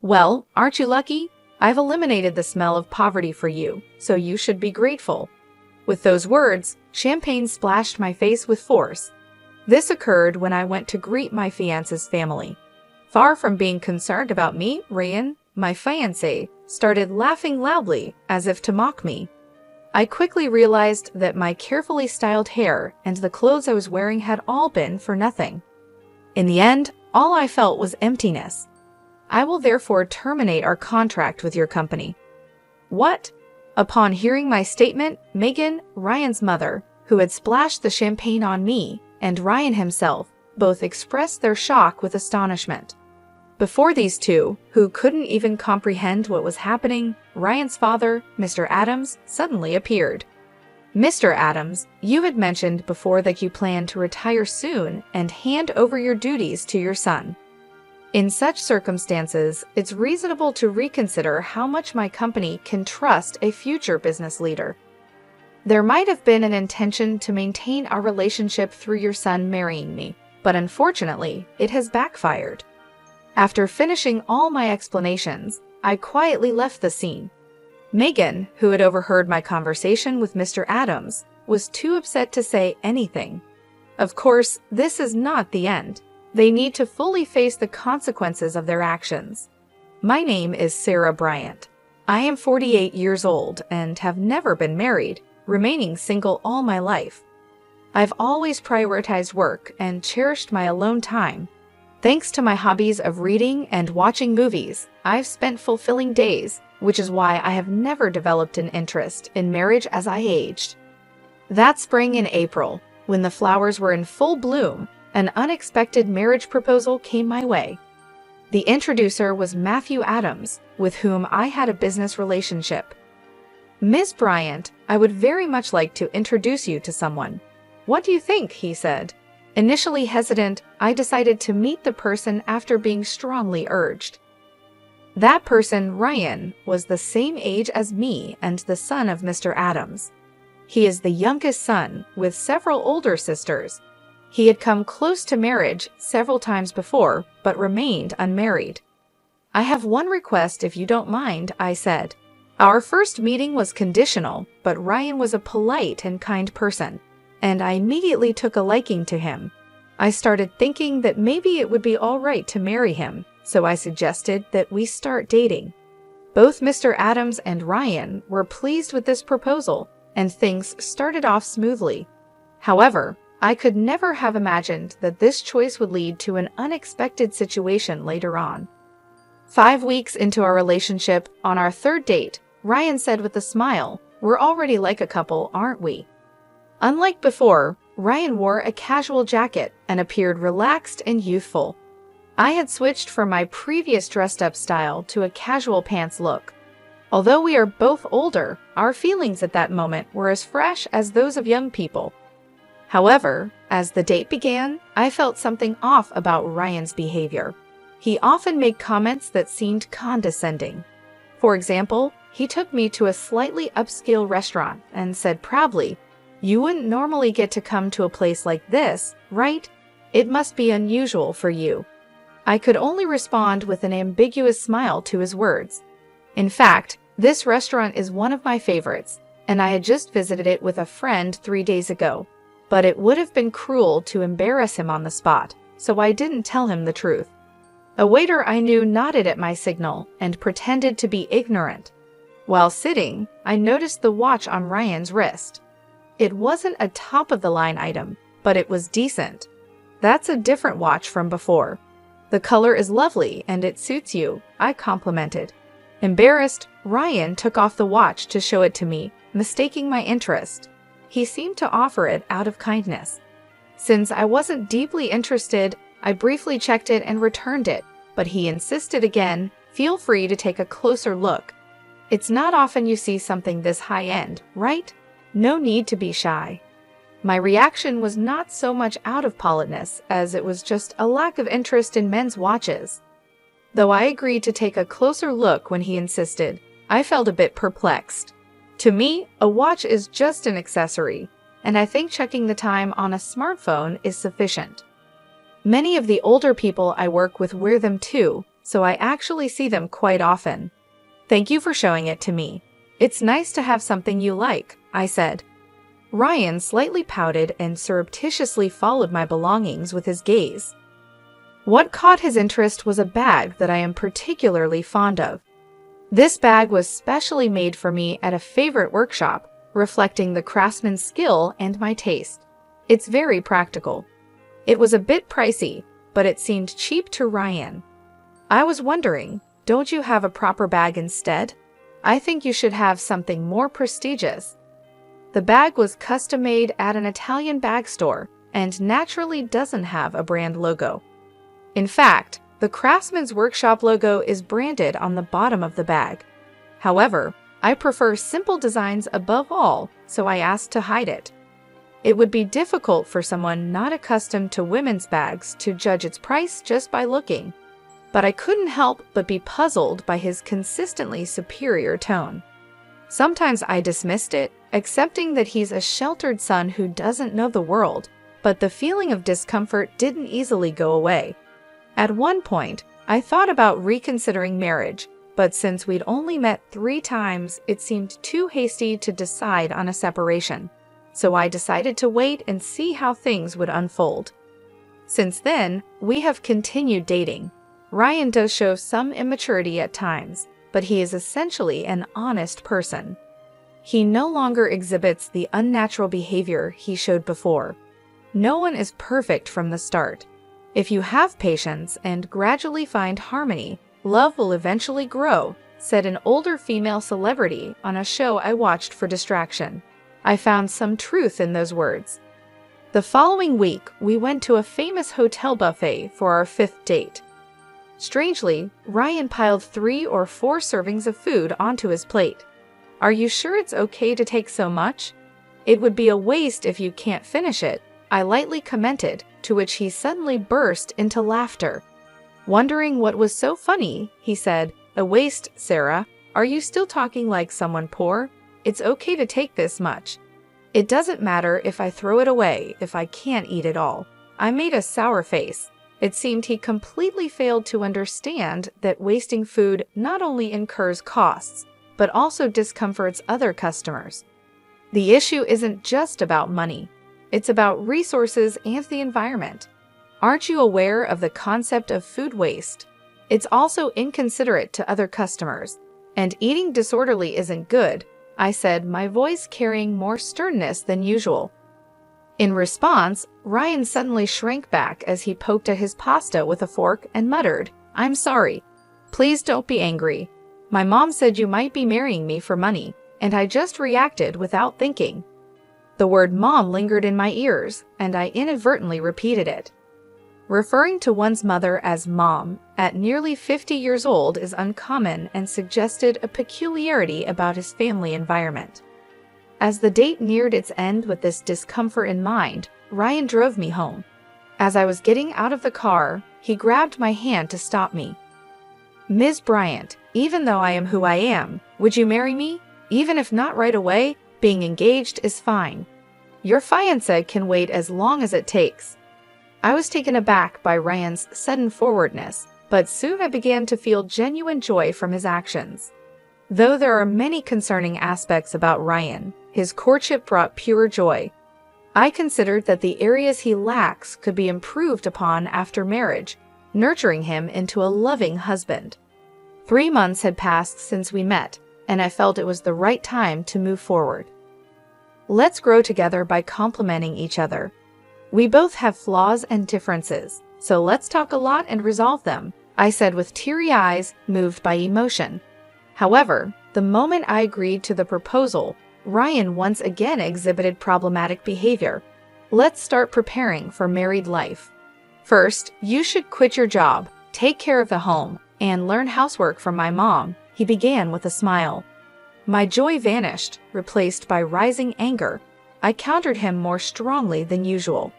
Well, aren't you lucky? I've eliminated the smell of poverty for you, so you should be grateful." With those words, champagne splashed my face with force. This occurred when I went to greet my fiancé's family. Far from being concerned about me, Ryan, my fiancé, started laughing loudly as if to mock me. I quickly realized that my carefully styled hair and the clothes I was wearing had all been for nothing. In the end, all I felt was emptiness. "I will therefore terminate our contract with your company." "What?" Upon hearing my statement, Megan, Ryan's mother, who had splashed the champagne on me, and Ryan himself, both expressed their shock with astonishment. Before these two, who couldn't even comprehend what was happening, Ryan's father, Mr. Adams, suddenly appeared. "Mr. Adams, you had mentioned before that you plan to retire soon and hand over your duties to your son. In such circumstances, it's reasonable to reconsider how much my company can trust a future business leader. There might have been an intention to maintain our relationship through your son marrying me, but unfortunately, it has backfired." After finishing all my explanations, I quietly left the scene. Megan, who had overheard my conversation with Mr. Adams, was too upset to say anything. Of course, this is not the end. They need to fully face the consequences of their actions. My name is Sarah Bryant. I am 48 years old and have never been married, remaining single all my life. I've always prioritized work and cherished my alone time. Thanks to my hobbies of reading and watching movies, I've spent fulfilling days, which is why I have never developed an interest in marriage as I aged. That spring in April, when the flowers were in full bloom, an unexpected marriage proposal came my way. The introducer was Matthew Adams, with whom I had a business relationship. "Miss Bryant, I would very much like to introduce you to someone." "What do you think?" he said. Initially hesitant, I decided to meet the person after being strongly urged. That person, Ryan, was the same age as me and the son of Mr. Adams. He is the youngest son, with several older sisters. He had come close to marriage several times before, but remained unmarried. "I have one request if you don't mind," I said. Our first meeting was conditional, but Ryan was a polite and kind person, and I immediately took a liking to him. I started thinking that maybe it would be all right to marry him, so I suggested that we start dating. Both Mr. Adams and Ryan were pleased with this proposal, and things started off smoothly. However, I could never have imagined that this choice would lead to an unexpected situation later on. 5 weeks into our relationship, on our third date, Ryan said with a smile, "We're already like a couple, aren't we?" Unlike before, Ryan wore a casual jacket and appeared relaxed and youthful. I had switched from my previous dressed-up style to a casual pants look. Although we are both older, our feelings at that moment were as fresh as those of young people. However, as the date began, I felt something off about Ryan's behavior. He often made comments that seemed condescending. For example, he took me to a slightly upscale restaurant and said proudly, "You wouldn't normally get to come to a place like this, right? It must be unusual for you." I could only respond with an ambiguous smile to his words. In fact, this restaurant is one of my favorites, and I had just visited it with a friend 3 days ago. But it would have been cruel to embarrass him on the spot, so I didn't tell him the truth. A waiter I knew nodded at my signal and pretended to be ignorant. While sitting, I noticed the watch on Ryan's wrist. It wasn't a top-of-the-line item, but it was decent. "That's a different watch from before. The color is lovely and it suits you," I complimented. Embarrassed, Ryan took off the watch to show it to me, mistaking my interest. He seemed to offer it out of kindness. Since I wasn't deeply interested, I briefly checked it and returned it, but he insisted again, "Feel free to take a closer look. It's not often you see something this high-end, right? No need to be shy." My reaction was not so much out of politeness as it was just a lack of interest in men's watches. Though I agreed to take a closer look when he insisted, I felt a bit perplexed. To me, a watch is just an accessory, and I think checking the time on a smartphone is sufficient. Many of the older people I work with wear them too, so I actually see them quite often. Thank you for showing it to me. It's nice to have something you like, I said. Ryan slightly pouted and surreptitiously followed my belongings with his gaze. What caught his interest was a bag that I am particularly fond of. This bag was specially made for me at a favorite workshop, reflecting the craftsman's skill and my taste. It's very practical. It was a bit pricey, but it seemed cheap to Ryan. I was wondering, don't you have a proper bag instead? I think you should have something more prestigious. The bag was custom-made at an Italian bag store and naturally doesn't have a brand logo. In fact, the Craftsman's Workshop logo is branded on the bottom of the bag. However, I prefer simple designs above all, so I asked to hide it. It would be difficult for someone not accustomed to women's bags to judge its price just by looking, but I couldn't help but be puzzled by his consistently superior tone. Sometimes I dismissed it, accepting that he's a sheltered son who doesn't know the world, but the feeling of discomfort didn't easily go away. At one point, I thought about reconsidering marriage, but since we'd only met 3 times, it seemed too hasty to decide on a separation. So I decided to wait and see how things would unfold. Since then, we have continued dating. Ryan does show some immaturity at times, but he is essentially an honest person. He no longer exhibits the unnatural behavior he showed before. No one is perfect from the start. If you have patience and gradually find harmony, love will eventually grow, said an older female celebrity on a show I watched for distraction. I found some truth in those words. The following week, we went to a famous hotel buffet for our 5th date. Strangely, Ryan piled 3 or 4 servings of food onto his plate. Are you sure it's okay to take so much? It would be a waste if you can't finish it, I lightly commented, to which he suddenly burst into laughter. Wondering what was so funny, he said, "A waste, Sarah? Are you still talking like someone poor? It's okay to take this much. It doesn't matter if I throw it away if I can't eat it all." I made a sour face. It seemed he completely failed to understand that wasting food not only incurs costs, but also discomforts other customers. The issue isn't just about money. It's about resources and the environment. Aren't you aware of the concept of food waste? It's also inconsiderate to other customers, and eating disorderly isn't good, I said, my voice carrying more sternness than usual. In response, Ryan suddenly shrank back as he poked at his pasta with a fork and muttered, "I'm sorry. Please don't be angry. My mom said you might be marrying me for money, and I just reacted without thinking." The word mom lingered in my ears, and I inadvertently repeated it. Referring to one's mother as mom at nearly 50 years old is uncommon and suggested a peculiarity about his family environment. As the date neared its end with this discomfort in mind, Ryan drove me home. As I was getting out of the car, he grabbed my hand to stop me. "Ms. Bryant, even though I am who I am, would you marry me? Even if not right away, being engaged is fine. Your fiancé can wait as long as it takes." I was taken aback by Ryan's sudden forwardness, but soon I began to feel genuine joy from his actions. Though there are many concerning aspects about Ryan, his courtship brought pure joy. I considered that the areas he lacks could be improved upon after marriage, nurturing him into a loving husband. 3 months had passed since we met, and I felt it was the right time to move forward. Let's grow together by complementing each other. We both have flaws and differences, so let's talk a lot and resolve them, I said with teary eyes, moved by emotion. However, the moment I agreed to the proposal, Ryan once again exhibited problematic behavior. Let's start preparing for married life. First, you should quit your job, take care of the home, and learn housework from my mom, he began with a smile. My joy vanished, replaced by rising anger. I countered him more strongly than usual.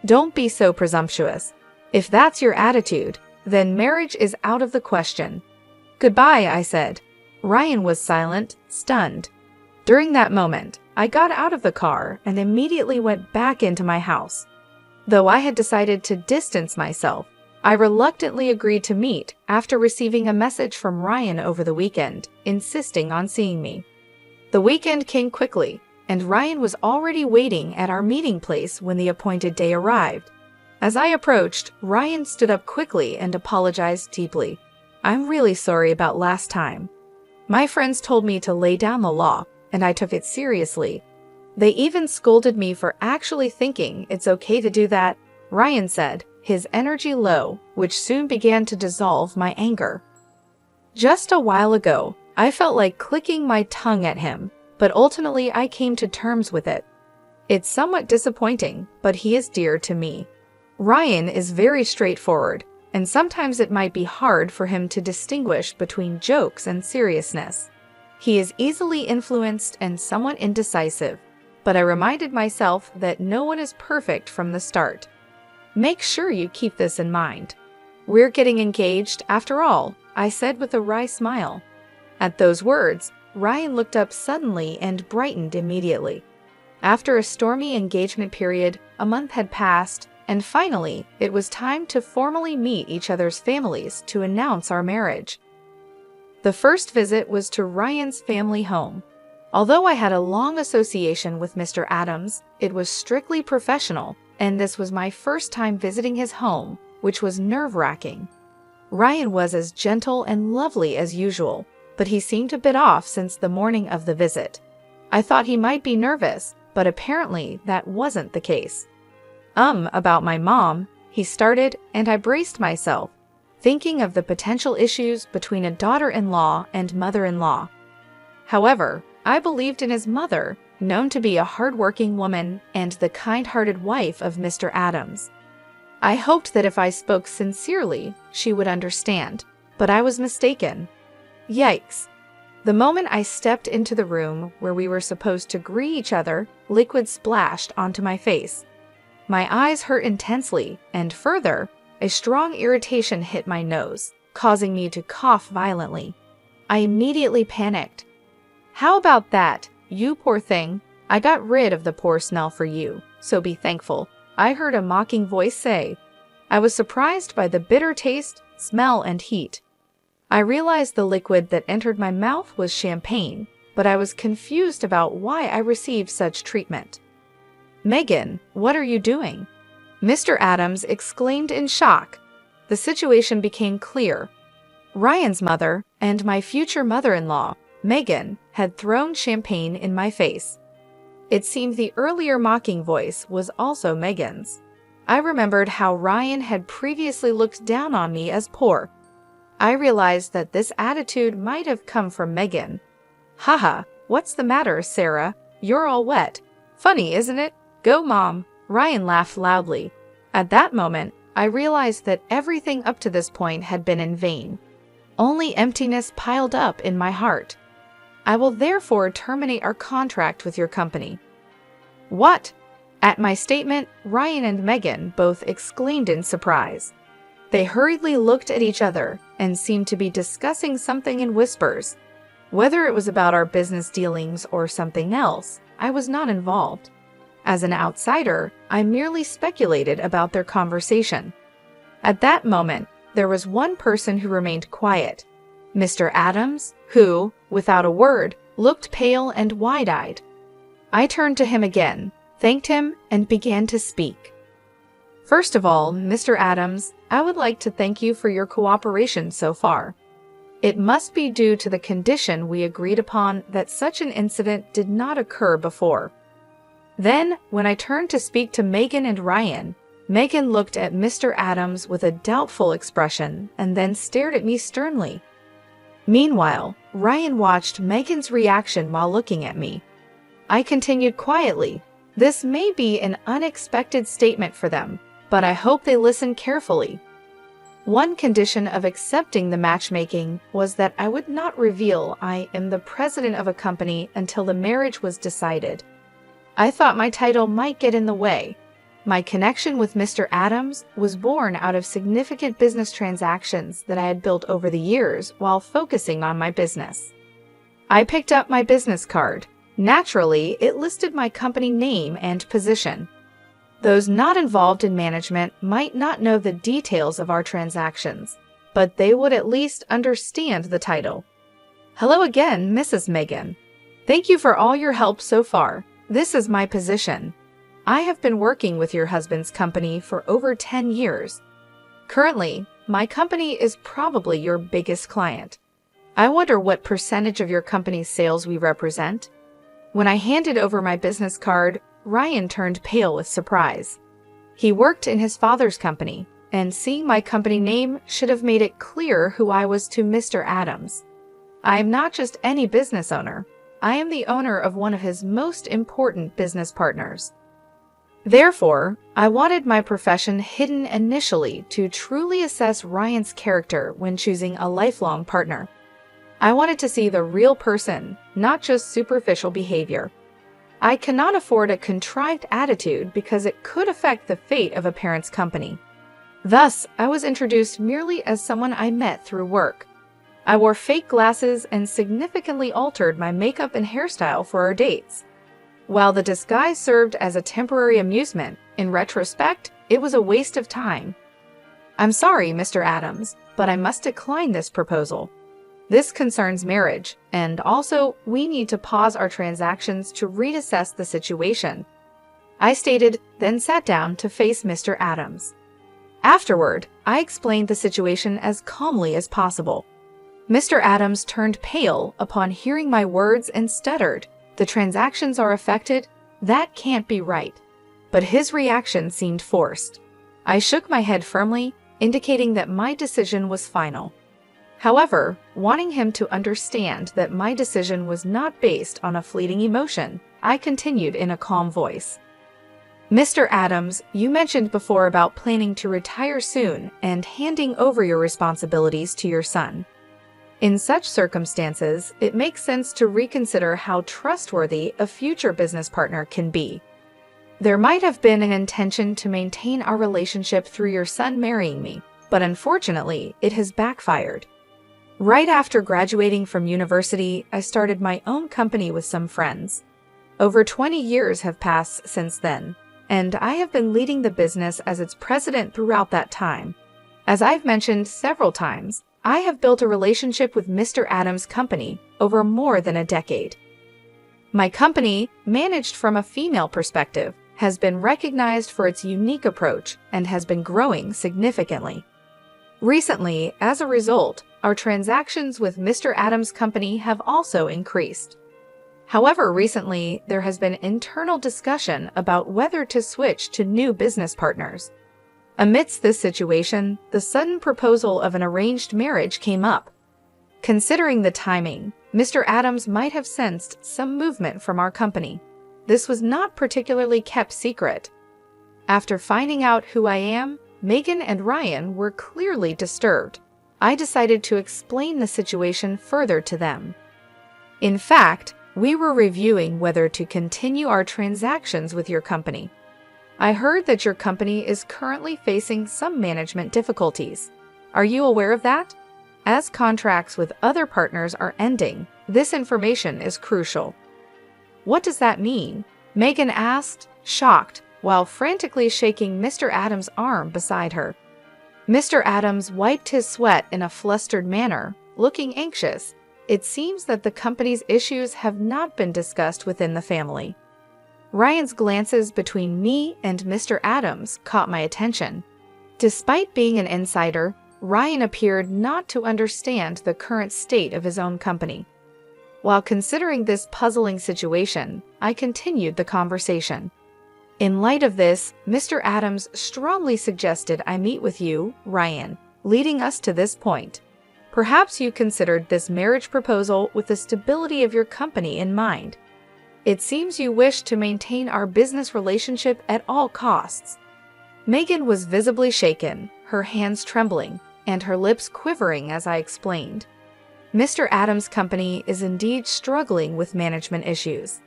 Don't be so presumptuous. If that's your attitude, then marriage is out of the question. Goodbye, I said. Ryan was silent, stunned. During that moment, I got out of the car and immediately went back into my house. Though I had decided to distance myself, I reluctantly agreed to meet after receiving a message from Ryan over the weekend, insisting on seeing me. The weekend came quickly, and Ryan was already waiting at our meeting place when the appointed day arrived. As I approached, Ryan stood up quickly and apologized deeply. "I'm really sorry about last time. My friends told me to lay down the law, and I took it seriously. They even scolded me for actually thinking it's okay to do that," Ryan said, his energy low, which soon began to dissolve my anger. Just a while ago, I felt like clicking my tongue at him, but ultimately I came to terms with it. It's somewhat disappointing, but he is dear to me. Ryan is very straightforward, and sometimes it might be hard for him to distinguish between jokes and seriousness. He is easily influenced and somewhat indecisive, but I reminded myself that no one is perfect from the start. Make sure you keep this in mind. "We're getting engaged, after all," I said with a wry smile. At those words, Ryan looked up suddenly and brightened immediately. After a stormy engagement period, a month had passed, and finally, it was time to formally meet each other's families to announce our marriage. The first visit was to Ryan's family home. Although I had a long association with Mr. Adams, it was strictly professional, and this was my first time visiting his home, which was nerve-wracking. Ryan was as gentle and lovely as usual, but he seemed a bit off since the morning of the visit. I thought he might be nervous, but apparently that wasn't the case. About my mom," he started, and I braced myself, thinking of the potential issues between a daughter-in-law and mother-in-law. However, I believed in his mother, known to be a hard-working woman and the kind-hearted wife of Mr. Adams. I hoped that if I spoke sincerely, she would understand, but I was mistaken. Yikes. The moment I stepped into the room where we were supposed to greet each other, liquid splashed onto my face. My eyes hurt intensely, and further, a strong irritation hit my nose, causing me to cough violently. I immediately panicked. "How about that, you poor thing? I got rid of the poor smell for you, so be thankful," I heard a mocking voice say. I was surprised by the bitter taste, smell, and heat. I realized the liquid that entered my mouth was champagne, but I was confused about why I received such treatment. "Megan, what are you doing?" Mr. Adams exclaimed in shock. The situation became clear. Ryan's mother and my future mother-in-law, Megan, had thrown champagne in my face. It seemed the earlier mocking voice was also Megan's. I remembered how Ryan had previously looked down on me as poor. I realized that this attitude might have come from Megan. "Haha, what's the matter, Sarah? You're all wet. Funny, isn't it? Go, Mom." Ryan laughed loudly. At that moment, I realized that everything up to this point had been in vain. Only emptiness piled up in my heart. "I will therefore terminate our contract with your company." "What?" At my statement, Ryan and Megan both exclaimed in surprise. They hurriedly looked at each other and seemed to be discussing something in whispers. Whether it was about our business dealings or something else, I was not involved. As an outsider, I merely speculated about their conversation. At that moment, there was one person who remained quiet, Mr. Adams, who, without a word, looked pale and wide-eyed. I turned to him again, thanked him, and began to speak. "First of all, Mr. Adams, I would like to thank you for your cooperation so far. It must be due to the condition we agreed upon that such an incident did not occur before." Then, when I turned to speak to Megan and Ryan, Megan looked at Mr. Adams with a doubtful expression and then stared at me sternly. Meanwhile, Ryan watched Megan's reaction while looking at me. I continued quietly. This may be an unexpected statement for them, but I hope they listen carefully. One condition of accepting the matchmaking was that I would not reveal I am the president of a company until the marriage was decided. I thought my title might get in the way. My connection with Mr. Adams was born out of significant business transactions that I had built over the years while focusing on my business. I picked up my business card. Naturally, it listed my company name and position. Those not involved in management might not know the details of our transactions, but they would at least understand the title. Hello again, Mrs. Megan. Thank you for all your help so far. This is my position. I have been working with your husband's company for over 10 years. Currently, my company is probably your biggest client. I wonder what percentage of your company's sales we represent? When I handed over my business card, Ryan turned pale with surprise. He worked in his father's company, and seeing my company name should have made it clear who I was to Mr. Adams. I am not just any business owner. I am the owner of one of his most important business partners. Therefore, I wanted my profession hidden initially to truly assess Ryan's character when choosing a lifelong partner. I wanted to see the real person, not just superficial behavior. I cannot afford a contrived attitude because it could affect the fate of a parent's company. Thus, I was introduced merely as someone I met through work. I wore fake glasses and significantly altered my makeup and hairstyle for our dates. While the disguise served as a temporary amusement, in retrospect, it was a waste of time. I'm sorry, Mr. Adams, but I must decline this proposal. This concerns marriage, and also we need to pause our transactions to reassess the situation. I stated, then sat down to face Mr. Adams. Afterward, I explained the situation as calmly as possible. Mr. Adams turned pale upon hearing my words and stuttered, "The transactions are affected? That can't be right." But his reaction seemed forced. I shook my head firmly, indicating that my decision was final. However, wanting him to understand that my decision was not based on a fleeting emotion, I continued in a calm voice. Mr. Adams, you mentioned before about planning to retire soon and handing over your responsibilities to your son. In such circumstances, it makes sense to reconsider how trustworthy a future business partner can be. There might have been an intention to maintain our relationship through your son marrying me, but unfortunately, it has backfired. Right after graduating from university, I started my own company with some friends. Over 20 years have passed since then, and I have been leading the business as its president throughout that time. As I've mentioned several times, I have built a relationship with Mr. Adams' company over more than a decade. My company, managed from a female perspective, has been recognized for its unique approach and has been growing significantly. Recently, as a result, our transactions with Mr. Adams' company have also increased. However, recently, there has been internal discussion about whether to switch to new business partners. Amidst this situation, the sudden proposal of an arranged marriage came up. Considering the timing, Mr. Adams might have sensed some movement from our company. This was not particularly kept secret. After finding out who I am, Megan and Ryan were clearly disturbed. I decided to explain the situation further to them. In fact, we were reviewing whether to continue our transactions with your company. I heard that your company is currently facing some management difficulties. Are you aware of that? As contracts with other partners are ending, this information is crucial. What does that mean? Megan asked, shocked, while frantically shaking Mr. Adams' arm beside her. Mr. Adams wiped his sweat in a flustered manner, looking anxious. It seems that the company's issues have not been discussed within the family. Ryan's glances between me and Mr. Adams caught my attention. Despite being an insider, Ryan appeared not to understand the current state of his own company. While considering this puzzling situation, I continued the conversation. In light of this, Mr. Adams strongly suggested I meet with you, Ryan, leading us to this point. Perhaps you considered this marriage proposal with the stability of your company in mind. It seems you wish to maintain our business relationship at all costs. Megan was visibly shaken, her hands trembling, and her lips quivering as I explained. Mr. Adams' company is indeed struggling with management issues.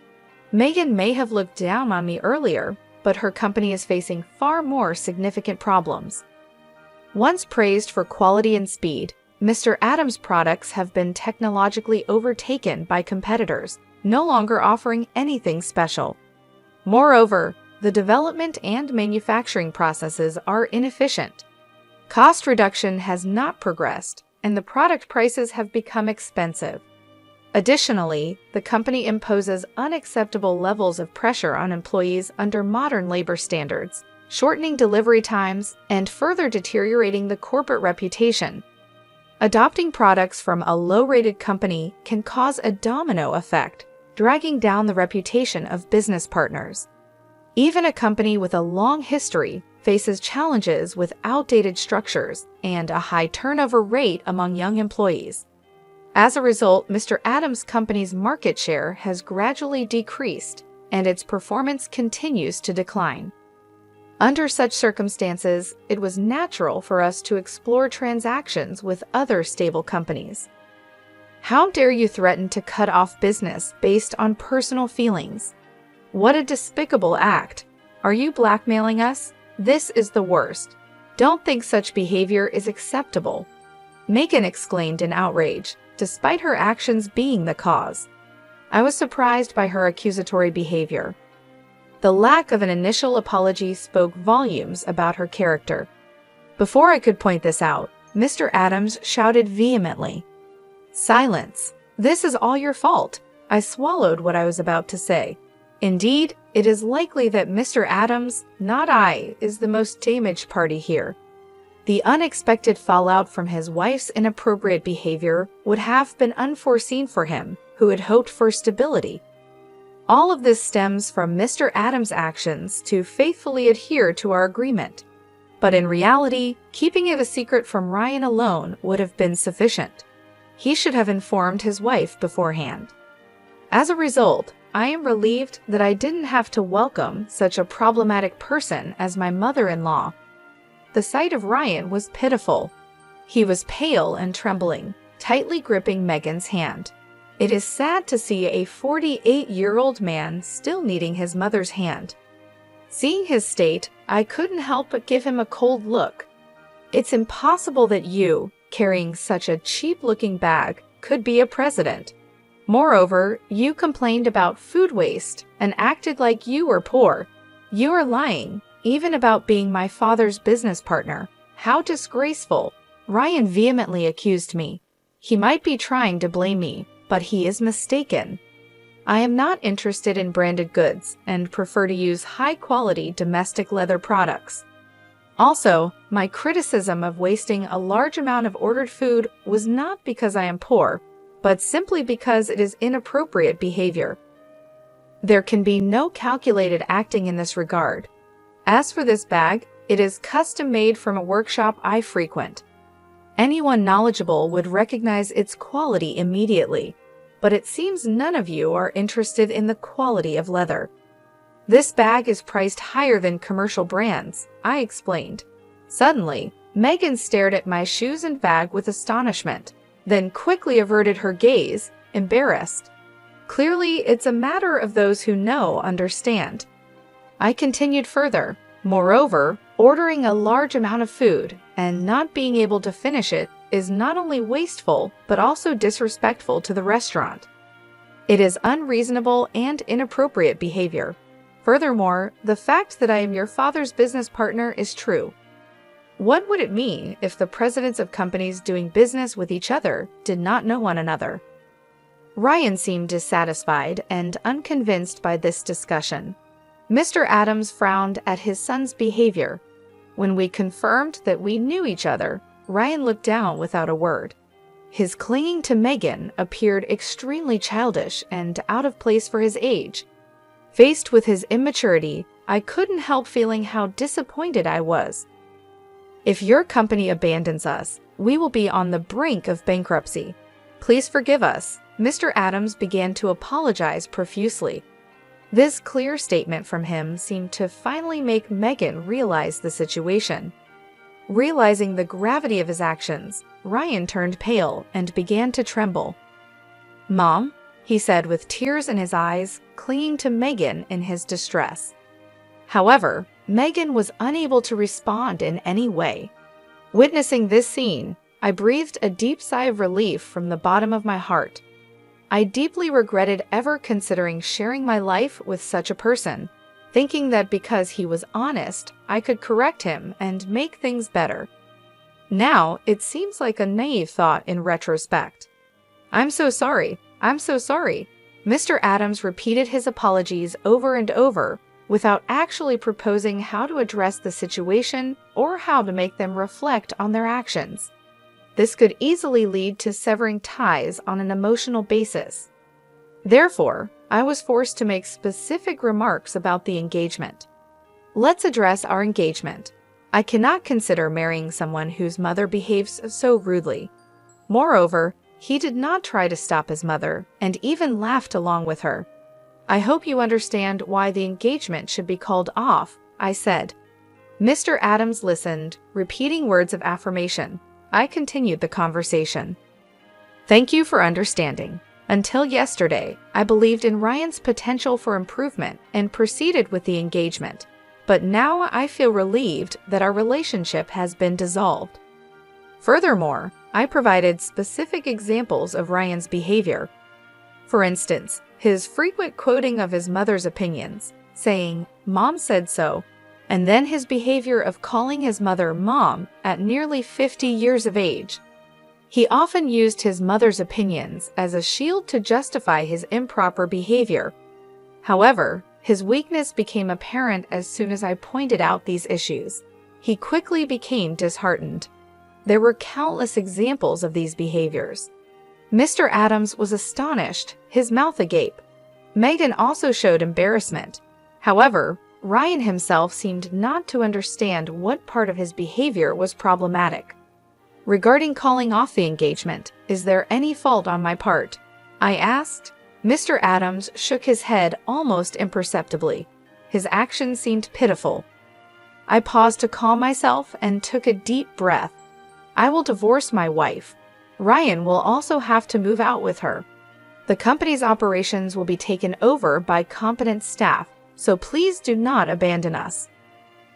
Megan may have looked down on me earlier, but her company is facing far more significant problems. Once praised for quality and speed, Mr. Adams' products have been technologically overtaken by competitors, no longer offering anything special. Moreover, the development and manufacturing processes are inefficient. Cost reduction has not progressed, and the product prices have become expensive. Additionally, the company imposes unacceptable levels of pressure on employees under modern labor standards, shortening delivery times and further deteriorating the corporate reputation. Adopting products from a low-rated company can cause a domino effect, dragging down the reputation of business partners. Even a company with a long history faces challenges with outdated structures and a high turnover rate among young employees. As a result, Mr. Adams' company's market share has gradually decreased, and its performance continues to decline. Under such circumstances, it was natural for us to explore transactions with other stable companies. How dare you threaten to cut off business based on personal feelings? What a despicable act! Are you blackmailing us? This is the worst. Don't think such behavior is acceptable. Megan exclaimed in outrage, despite her actions being the cause. I was surprised by her accusatory behavior. The lack of an initial apology spoke volumes about her character. Before I could point this out, Mr. Adams shouted vehemently, "Silence! This is all your fault!" I swallowed what I was about to say. Indeed, it is likely that Mr. Adams, not I, is the most damaged party here. The unexpected fallout from his wife's inappropriate behavior would have been unforeseen for him, who had hoped for stability. All of this stems from Mr. Adams' actions to faithfully adhere to our agreement. But in reality, keeping it a secret from Ryan alone would have been sufficient. He should have informed his wife beforehand. As a result, I am relieved that I didn't have to welcome such a problematic person as my mother-in-law. The sight of Ryan was pitiful. He was pale and trembling, tightly gripping Megan's hand. It is sad to see a 48-year-old man still needing his mother's hand. Seeing his state, I couldn't help but give him a cold look. It's impossible that you, carrying such a cheap-looking bag, could be a president. Moreover, you complained about food waste and acted like you were poor. You are lying, even about being my father's business partner. How disgraceful! Ryan vehemently accused me. He might be trying to blame me, but he is mistaken. I am not interested in branded goods and prefer to use high-quality domestic leather products. Also, my criticism of wasting a large amount of ordered food was not because I am poor, but simply because it is inappropriate behavior. There can be no calculated acting in this regard. As for this bag, it is custom-made from a workshop I frequent. Anyone knowledgeable would recognize its quality immediately, but it seems none of you are interested in the quality of leather. This bag is priced higher than commercial brands, I explained. Suddenly, Megan stared at my shoes and bag with astonishment, then quickly averted her gaze, embarrassed. Clearly, it's a matter of those who know understand. I continued further. Moreover, ordering a large amount of food and not being able to finish it is not only wasteful, but also disrespectful to the restaurant. It is unreasonable and inappropriate behavior. Furthermore, the fact that I am your father's business partner is true. What would it mean if the presidents of companies doing business with each other did not know one another? Ryan seemed dissatisfied and unconvinced by this discussion. Mr. Adams frowned at his son's behavior. When we confirmed that we knew each other, Ryan looked down without a word. His clinging to Megan appeared extremely childish and out of place for his age. Faced with his immaturity, I couldn't help feeling how disappointed I was. If your company abandons us, we will be on the brink of bankruptcy. Please forgive us. Mr. Adams began to apologize profusely. This clear statement from him seemed to finally make Megan realize the situation. Realizing the gravity of his actions, Ryan turned pale and began to tremble. "Mom," he said with tears in his eyes, clinging to Megan in his distress. However, Megan was unable to respond in any way. Witnessing this scene, I breathed a deep sigh of relief from the bottom of my heart. I deeply regretted ever considering sharing my life with such a person. thinking that because he was honest, I could correct him and make things better. Now, it seems like a naive thought in retrospect. "I'm so sorry. I'm so sorry." Mr. Adams repeated his apologies over and over, without actually proposing how to address the situation or how to make them reflect on their actions. This could easily lead to severing ties on an emotional basis. Therefore, I was forced to make specific remarks about the engagement. Let's address our engagement. I cannot consider marrying someone whose mother behaves so rudely. Moreover, he did not try to stop his mother and even laughed along with her. "I hope you understand why the engagement should be called off," I said. Mr. Adams listened, repeating words of affirmation. I continued the conversation. "Thank you for understanding. Until yesterday, I believed in Ryan's potential for improvement and proceeded with the engagement. But now I feel relieved that our relationship has been dissolved." Furthermore, I provided specific examples of Ryan's behavior. For instance, his frequent quoting of his mother's opinions, saying, "Mom said so," and then his behavior of calling his mother Mom at nearly 50 years of age. He often used his mother's opinions as a shield to justify his improper behavior. However, his weakness became apparent as soon as I pointed out these issues. He quickly became disheartened. There were countless examples of these behaviors. Mr. Adams was astonished, his mouth agape. Megan also showed embarrassment. However, Ryan himself seemed not to understand what part of his behavior was problematic. "Regarding calling off the engagement, is there any fault on my part?" I asked. Mr. Adams shook his head almost imperceptibly. His actions seemed pitiful. I paused to calm myself and took a deep breath. "I will divorce my wife. Ryan will also have to move out with her. The company's operations will be taken over by competent staff, so please do not abandon us.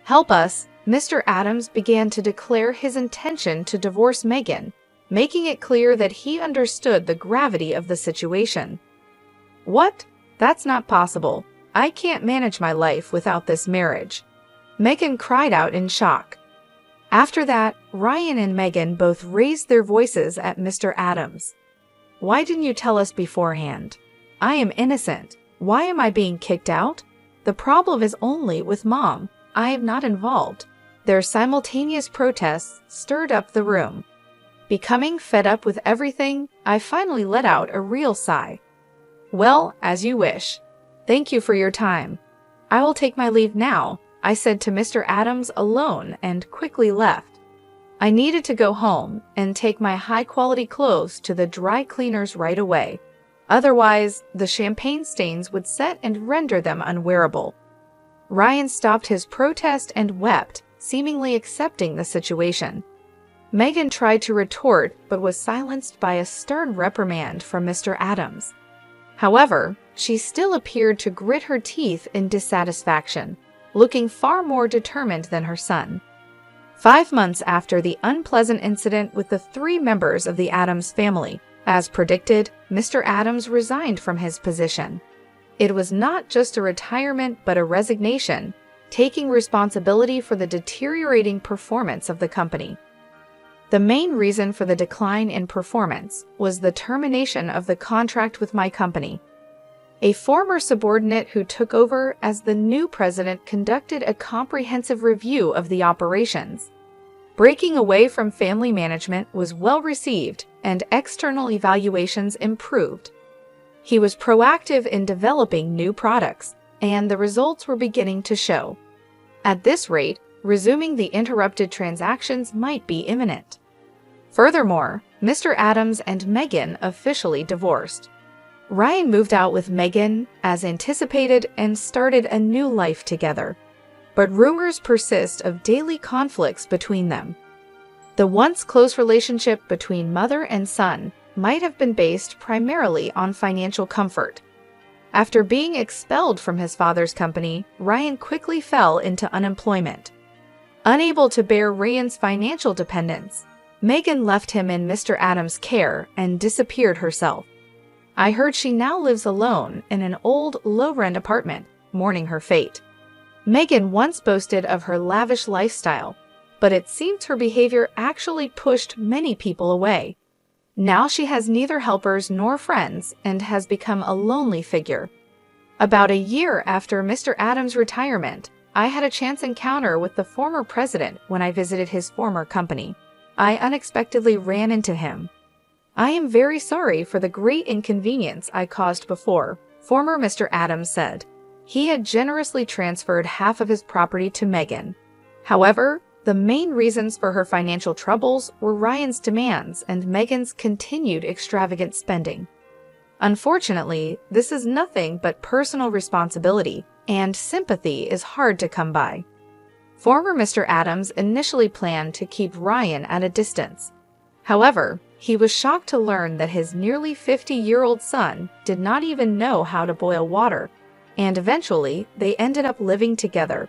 Help us." Mr. Adams began to declare his intention to divorce Megan, making it clear that he understood the gravity of the situation. "What? That's not possible. I can't manage my life without this marriage." Megan cried out in shock. After that, Ryan and Megan both raised their voices at Mr. Adams. "Why didn't you tell us beforehand? I am innocent. Why am I being kicked out? The problem is only with Mom. I am not involved." Their simultaneous protests stirred up the room. Becoming fed up with everything, I finally let out a real sigh. "Well, as you wish. Thank you for your time. I will take my leave now," I said to Mr. Adams alone and quickly left. I needed to go home and take my high-quality clothes to the dry cleaners right away. Otherwise, the champagne stains would set and render them unwearable. Ryan stopped his protest and wept, seemingly accepting the situation. Megan tried to retort but was silenced by a stern reprimand from Mr. Adams. However, she still appeared to grit her teeth in dissatisfaction, looking far more determined than her son. 5 months after the unpleasant incident with the 3 members of the Adams family, as predicted, Mr. Adams resigned from his position. It was not just a retirement but a resignation, taking responsibility for the deteriorating performance of the company. The main reason for the decline in performance was the termination of the contract with my company. A former subordinate who took over as the new president conducted a comprehensive review of the operations. Breaking away from family management was well received and external evaluations improved. He was proactive in developing new products, and the results were beginning to show. At this rate, resuming the interrupted transactions might be imminent. Furthermore, Mr. Adams and Megan officially divorced. Ryan moved out with Megan, as anticipated, and started a new life together. But rumors persist of daily conflicts between them. The once close relationship between mother and son might have been based primarily on financial comfort. After being expelled from his father's company, Ryan quickly fell into unemployment. Unable to bear Ryan's financial dependence, Megan left him in Mr. Adams' care and disappeared herself. I heard she now lives alone in an old, low-rent apartment, mourning her fate. Megan once boasted of her lavish lifestyle, but it seems her behavior actually pushed many people away. Now she has neither helpers nor friends and has become a lonely figure. About a year after Mr. Adams' retirement, I had a chance encounter with the former president when I visited his former company. I unexpectedly ran into him. "I am very sorry for the great inconvenience I caused before," former Mr. Adams said. He had generously transferred half of his property to Megan. However, the main reasons for her financial troubles were Ryan's demands and Megan's continued extravagant spending. Unfortunately, this is nothing but personal responsibility, and sympathy is hard to come by. Former Mr. Adams initially planned to keep Ryan at a distance. However, he was shocked to learn that his nearly 50-year-old son did not even know how to boil water, and eventually they ended up living together.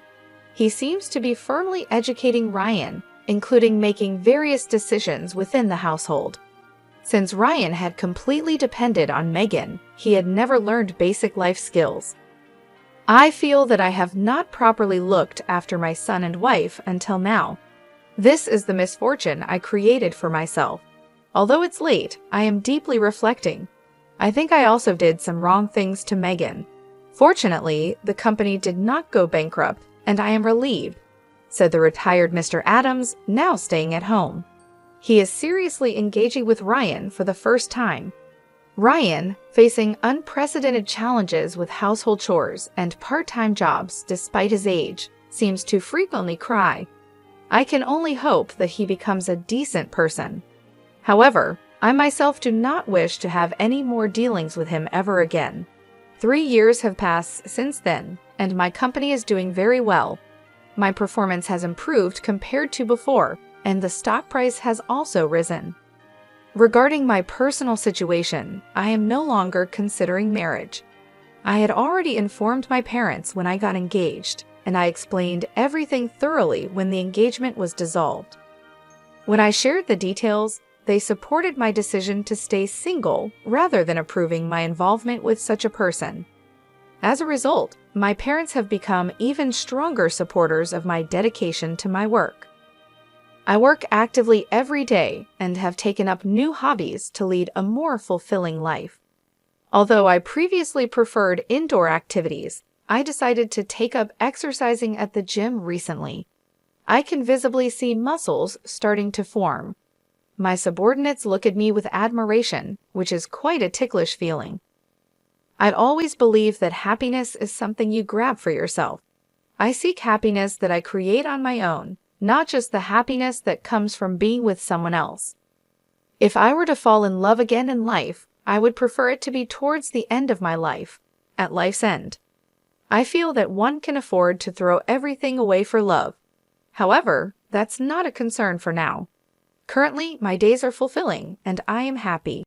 He seems to be firmly educating Ryan, including making various decisions within the household. Since Ryan had completely depended on Megan, he had never learned basic life skills. "I feel that I have not properly looked after my son and wife until now. This is the misfortune I created for myself. Although it's late, I am deeply reflecting. I think I also did some wrong things to Megan. Fortunately, the company did not go bankrupt, and I am relieved," said the retired Mr. Adams, now staying at home. He is seriously engaging with Ryan for the first time. Ryan, facing unprecedented challenges with household chores and part-time jobs despite his age, seems to frequently cry. I can only hope that he becomes a decent person. However, I myself do not wish to have any more dealings with him ever again. 3 years have passed since then, and my company is doing very well. My performance has improved compared to before, and the stock price has also risen. Regarding my personal situation, I am no longer considering marriage. I had already informed my parents when I got engaged, and I explained everything thoroughly when the engagement was dissolved. When I shared the details, they supported my decision to stay single rather than approving my involvement with such a person. As a result, my parents have become even stronger supporters of my dedication to my work. I work actively every day and have taken up new hobbies to lead a more fulfilling life. Although I previously preferred indoor activities, I decided to take up exercising at the gym recently. I can visibly see muscles starting to form. My subordinates look at me with admiration, which is quite a ticklish feeling. I'd always believed that happiness is something you grab for yourself. I seek happiness that I create on my own, not just the happiness that comes from being with someone else. If I were to fall in love again in life, I would prefer it to be towards the end of my life, at life's end. I feel that one can afford to throw everything away for love. However, that's not a concern for now. Currently, my days are fulfilling, and I am happy.